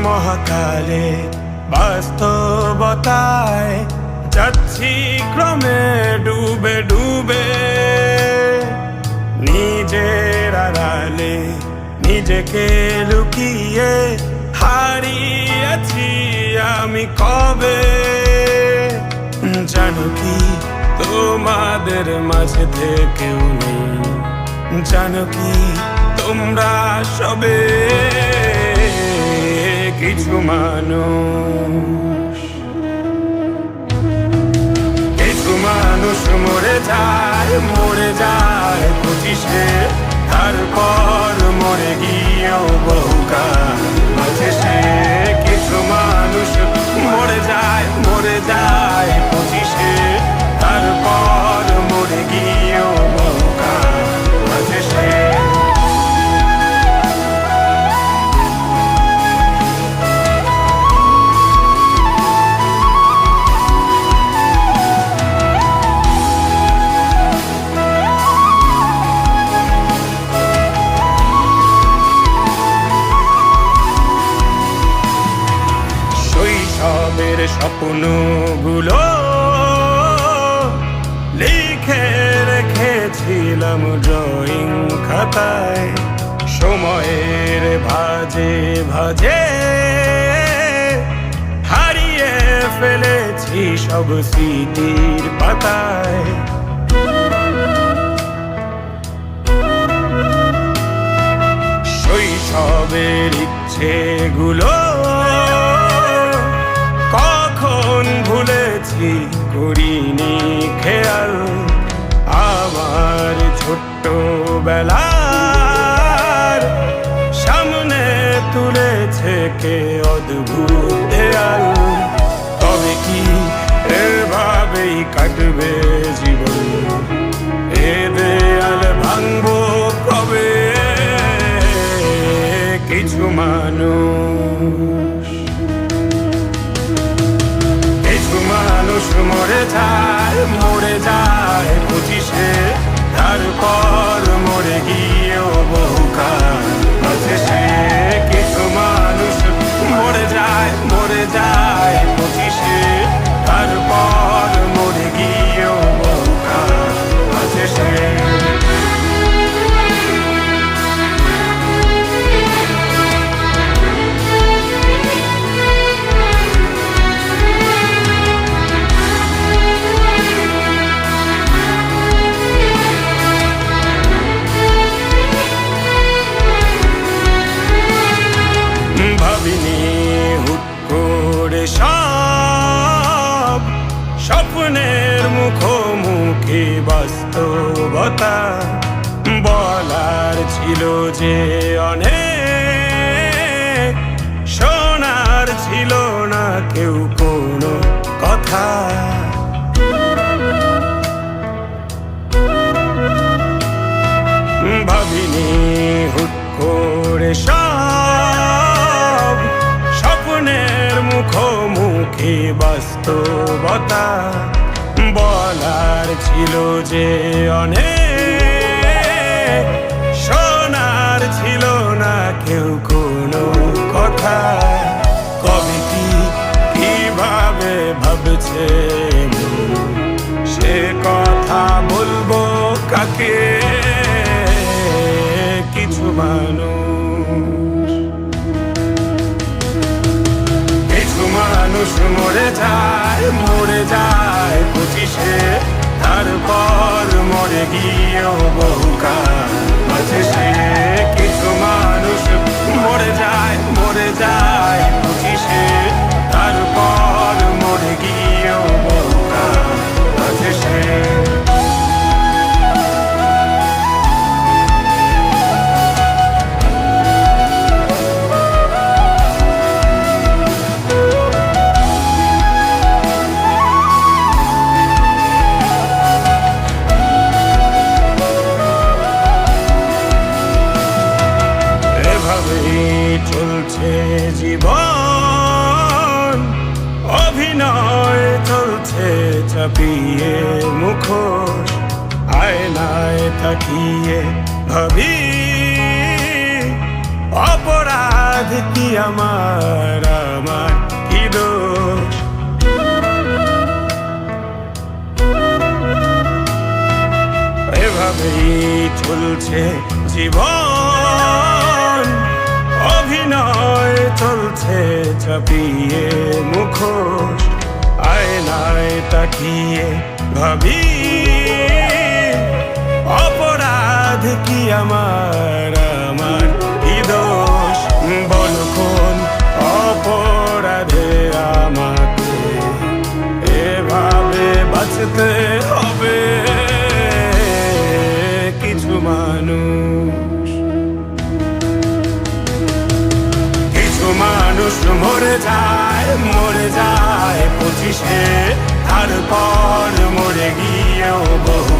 মহাকালে বাস্তবতায় যাচ্ছি ক্রমে ডুবে ডুবে, নিজের আড়ালে নিজেকে লুকিয়ে হারিয়েছি আমি কবে। জানো কি তোমাদের মাঝে থেকেও নেই, জানো কি তোমরা সবে কিছু মানুষ, কিছু মানুষ মরে যায় 25-এ, তারপর মরে গিয়েও বহুকাল মাঝে সে। কিছু মানুষ মরে যায় 25-এ, তারপর মরে গিয়েও বহুকাল মাঝে সে। শৈশবের স্বপ্নগুলো লিখে রেখেছিলাম ড্রয়িং খাতায়, সময়ের ভাজে ভাজে হারিয়ে ফেলেছি সব স্মৃতির পাতায়। শৈশবের ইচ্ছেগুলো কখন ভুলেছি করিনি খেয়াল, আমার ছোট্ট বেলার সামনে তুলেছে কে অদ্ভুত দেয়াল। তবে কি এভাবেই কাটবে জীবন, এ দেয়াল ভাঙবো কবে? কিছু মানুষ, কিছু মানুষ মরে যায় 25-এ, তারপর মরে গিয়েও বহুকাল মাঝে সে। কিছু মানুষ মরে যায় 25-এ, তারপর মরে গিয়েও বহুকাল মাঝে সে। ভাবিনি হুট করে সব স্বপ্নের মুখোমুখি বাস্তবতা, বলার ছিল যে অনেক, শোনার ছিল না কেউ কোনো কথা। ভাবিনি হুট করে সব স্বপ্নের মুখোমুখি বাস্তবতা, বলার ছিল যে অনেক, শোনার ছিল না কেউ কোনো কথা। কবে কি কিভাবে ভাবছে সে কথা বলবো কাকে? কিছু মানুষ, কিছু মানুষ মরে যায় 25-এ, তারপর মরে গিয়েও বহুকাল মাঝে সে। কিছু মানুষ মরে যায় 25-এ, তারপর মরে গিয়েও বহুকাল মাঝে সে। চলছে জীবন, অভিনয় চলছে চাপিয়ে মুখোশ, আয়নায় তাকিয়ে ভাবি অপরাধ কি আমার কি দোষ? এভাবেই চলছে জীবন, অভিনয় চলছে চাপিয়ে মুখোশ। আয়নায় তাকিয়ে ভাবি অপরাধ কি আমার কি দোষ? বল কোন অপরাধে আমাকে এভাবে বাঁচতে হবে? কিছু মানুষ মরে যায় 25-এ, তারপর মরে গিয়েও বহু